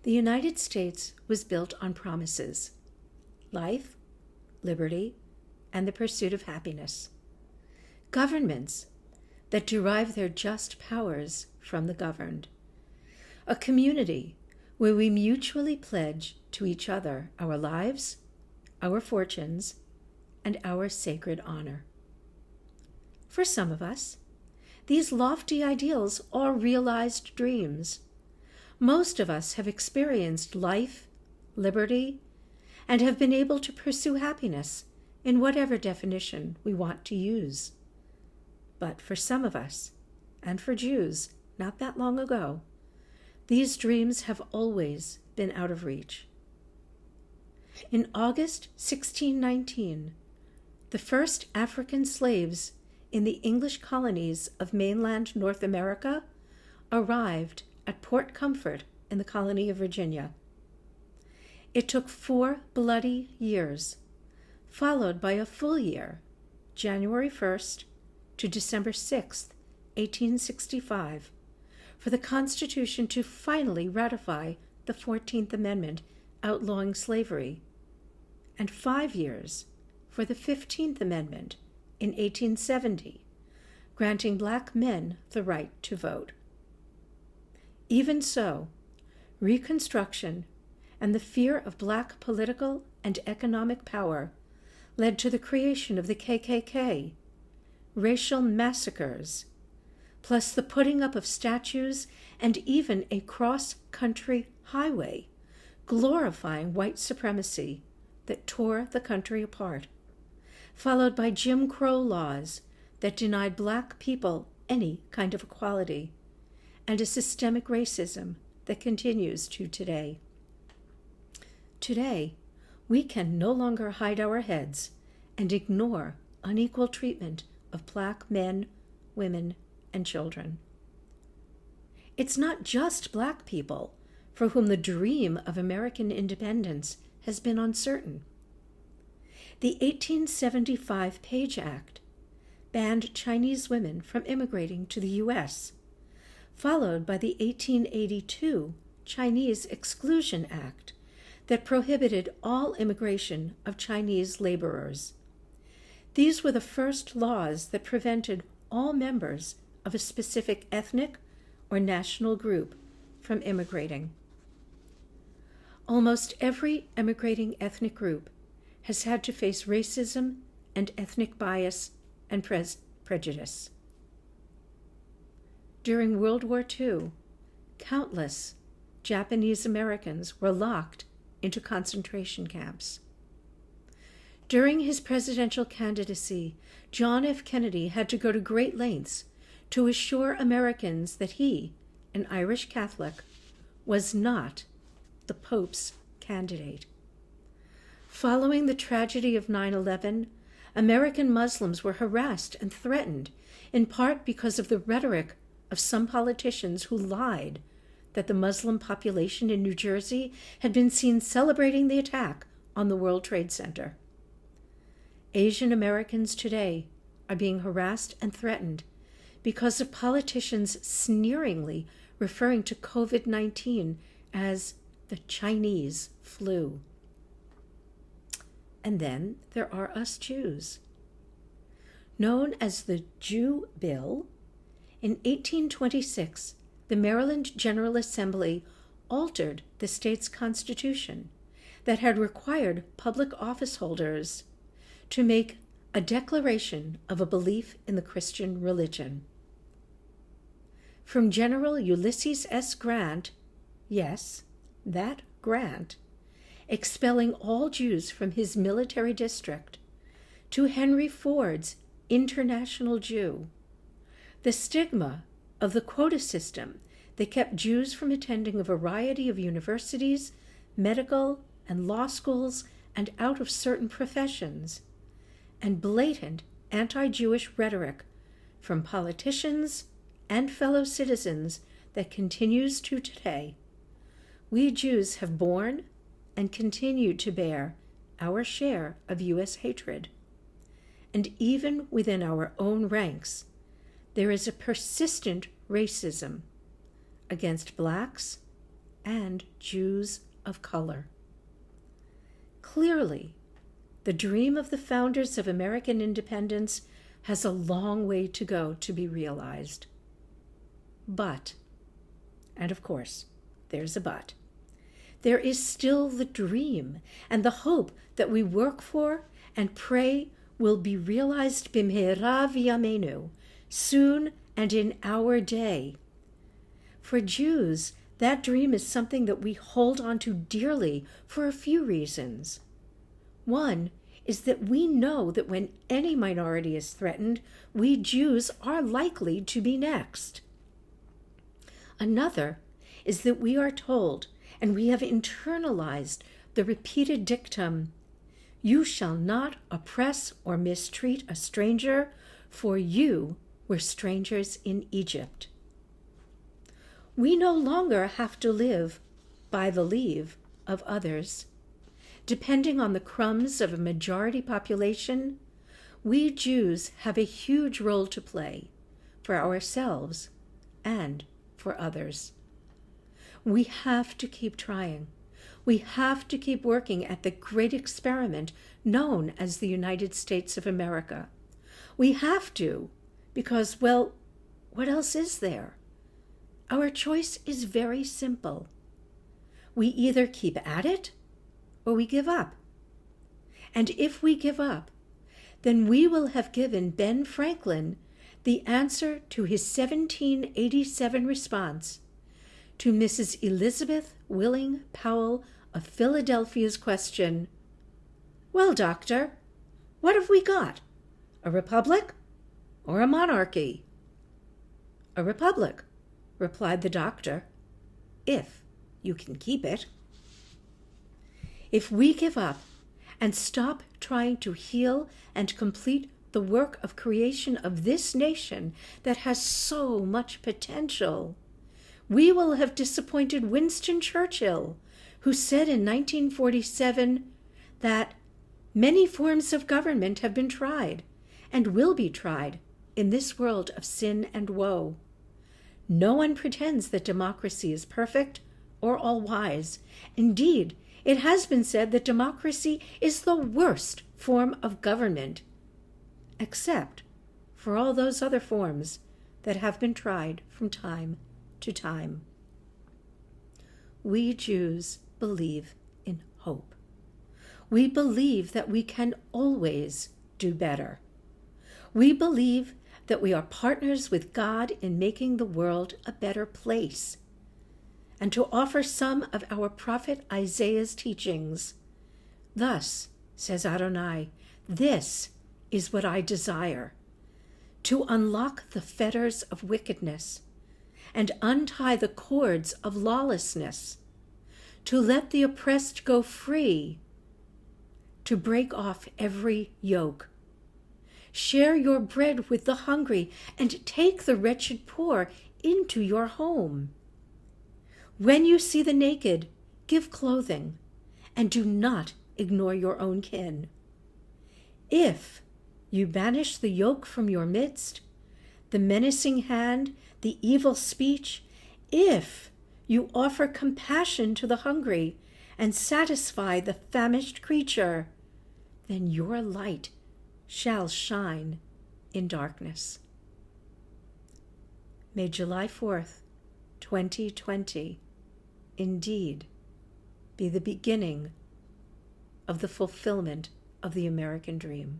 The United States was built on promises: life, liberty, and the pursuit of happiness. Governments that derive their just powers from the governed. A community where we mutually pledge to each other our lives, our fortunes, and our sacred honor. For some of us, these lofty ideals are realized dreams. Most of us have experienced life, liberty, and have been able to pursue happiness in whatever definition we want to use. But for some of us, and for Jews not that long ago, these dreams have always been out of reach. In August 1619, the first African slaves in the English colonies of mainland North America arrived at Port Comfort in the colony of Virginia. It took 4 bloody years, followed by a full year, January 1st to December 6th, 1865, for the Constitution to finally ratify the 14th Amendment outlawing slavery, and 5 years for the 15th Amendment in 1870, granting black men the right to vote. Even so, Reconstruction and the fear of black political and economic power led to the creation of the KKK, racial massacres, plus the putting up of statues and even a cross-country highway glorifying white supremacy that tore the country apart, followed by Jim Crow laws that denied black people any kind of equality, and a systemic racism that continues to today. Today, we can no longer hide our heads and ignore unequal treatment of black men, women, and children. It's not just black people for whom the dream of American independence has been uncertain. The 1875 Page Act banned Chinese women from immigrating to the U.S., followed by the 1882 Chinese Exclusion Act that prohibited all immigration of Chinese laborers. These were the first laws that prevented all members of a specific ethnic or national group from immigrating. Almost every immigrating ethnic group has had to face racism and ethnic bias and prejudice. During World War II, countless Japanese Americans were locked into concentration camps. During his presidential candidacy, John F. Kennedy had to go to great lengths to assure Americans that he, an Irish Catholic, was not the Pope's candidate. Following the tragedy of 9/11, American Muslims were harassed and threatened, in part because of the rhetoric of some politicians who lied that the Muslim population in New Jersey had been seen celebrating the attack on the World Trade Center. Asian Americans today are being harassed and threatened because of politicians sneeringly referring to COVID-19 as the Chinese flu. And then there are us Jews. Known as the Jew Bill, in 1826, the Maryland General Assembly altered the state's constitution that had required public office holders to make a declaration of a belief in the Christian religion. From General Ulysses S. Grant, yes, that Grant, expelling all Jews from his military district, to Henry Ford's international Jew, the stigma of the quota system that kept Jews from attending a variety of universities, medical and law schools, and out of certain professions, and blatant anti-Jewish rhetoric from politicians and fellow citizens that continues to today. We Jews have borne and continue to bear our share of U.S. hatred. And even within our own ranks, there is a persistent racism against blacks, and Jews of color. Clearly, the dream of the founders of American independence has a long way to go to be realized. But, and of course, there's a but, there is still the dream and the hope that we work for and pray will be realized b'mehera v'yameinu, soon and in our day. For Jews, that dream is something that we hold on to dearly for a few reasons. One is that we know that when any minority is threatened, we Jews are likely to be next. Another is that we are told, and we have internalized the repeated dictum, "You shall not oppress or mistreat a stranger, for you were strangers in Egypt." We no longer have to live by the leave of others. Depending on the crumbs of a majority population, we Jews have a huge role to play for ourselves and for others. We have to keep trying. We have to keep working at the great experiment known as the United States of America. We have to, because, well, what else is there? Our choice is very simple. We either keep at it or we give up. And if we give up, then we will have given Ben Franklin the answer to his 1787 response to Mrs. Elizabeth Willing Powell of Philadelphia's question, "Well, doctor, what have we got? A republic or a monarchy?" "A republic," replied the doctor, "if you can keep it." If we give up and stop trying to heal and complete the work of creation of this nation that has so much potential, we will have disappointed Winston Churchill, who said in 1947 that many forms of government have been tried and will be tried in this world of sin and woe. No one pretends that democracy is perfect or all-wise. Indeed, it has been said that democracy is the worst form of government, except for all those other forms that have been tried from time to time. We Jews believe in hope. We believe that we can always do better. We believe that we are partners with God in making the world a better place. And to offer some of our prophet Isaiah's teachings, "Thus says Adonai, this is what I desire, to unlock the fetters of wickedness and untie the cords of lawlessness, to let the oppressed go free, to break off every yoke. Share your bread with the hungry and take the wretched poor into your home. When you see the naked, give clothing, and do not ignore your own kin. If you banish the yoke from your midst, the menacing hand, the evil speech, if you offer compassion to the hungry and satisfy the famished creature, then your light shall shine in darkness." May July 4th, 2020, indeed be the beginning of the fulfillment of the American dream.